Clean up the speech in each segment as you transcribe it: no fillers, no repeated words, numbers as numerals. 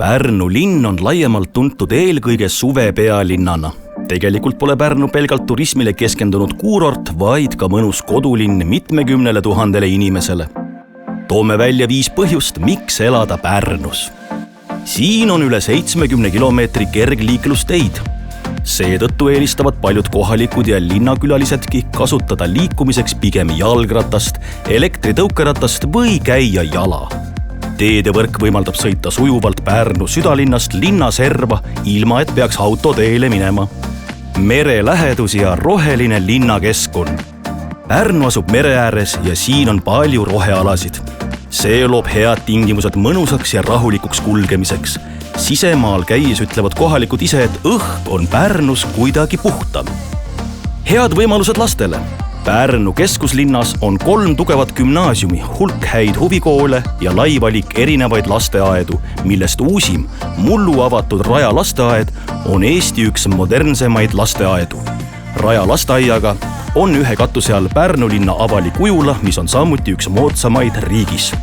Pärnu linn on laiemalt tuntud eelkõige suvepealinnana. Tegelikult pole Pärnu pelgalt turismile keskendunud kuurort, vaid ka mõnus kodulinn mitmekümnele tuhandele inimesele. Toome välja 5 põhjust, miks elada Pärnus. Siin on üle 70 kilomeetri kergliiklusteid. Seetõttu eelistavad paljud kohalikud ja linnakülalisedki kasutada liikumiseks pigem jalgratast, elektritõukeratast või käia jala. Teedevõrk võimaldab sõita sujuvalt Pärnu südalinnast linnaserva, ilma et peaks autoteele minema. Merelähedus ja roheline linnakeskkond. Pärnu asub mere ääres ja siin on palju rohealasid. See loob head tingimused mõnusaks ja rahulikuks kulgemiseks. Sisemaal käies ütlevad kohalikud ise, et õhk on Pärnus kuidagi puhtam. Head võimalused lastele. Pärnu keskuslinnas on 3 tugevat gümnaasiumi, hulk häid huvikoole ja lai valik erinevaid lasteaedu, millest uusim, mullu avatud Raja lasteaed on Eesti üks modernsemaid lasteaedu. Raja lasteaiaga on ühe katuse all Pärnu linna avalik ujula, mis on samuti üks moodsamaid riigis.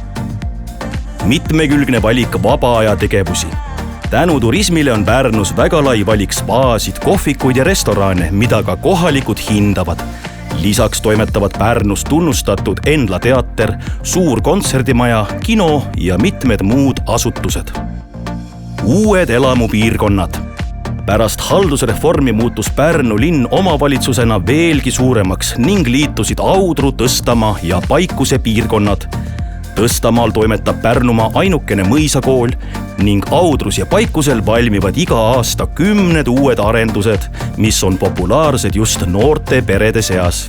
Mitmekülgne valik vaba-aja tegevusi. Tänu turismile on Pärnus väga lai valik spaasid, kohvikuid ja restorane, mida ka kohalikud hindavad. Lisaks toimetavad Pärnus tunnustatud Endla teater, suur kontserdimaja, kino ja mitmed muud asutused. Uued elamupiirkonnad. Pärast haldusreformi muutus Pärnu linn omavalitsusena veelgi suuremaks ning liitusid Audru, Tõstamaa ja Paikuse piirkonnad. Tõstamaal toimetab Pärnumaa ainukene mõisakool ning Audrus ja Paikusel valmivad iga aasta 10 uued arendused, mis on populaarsed just noorte perede seas.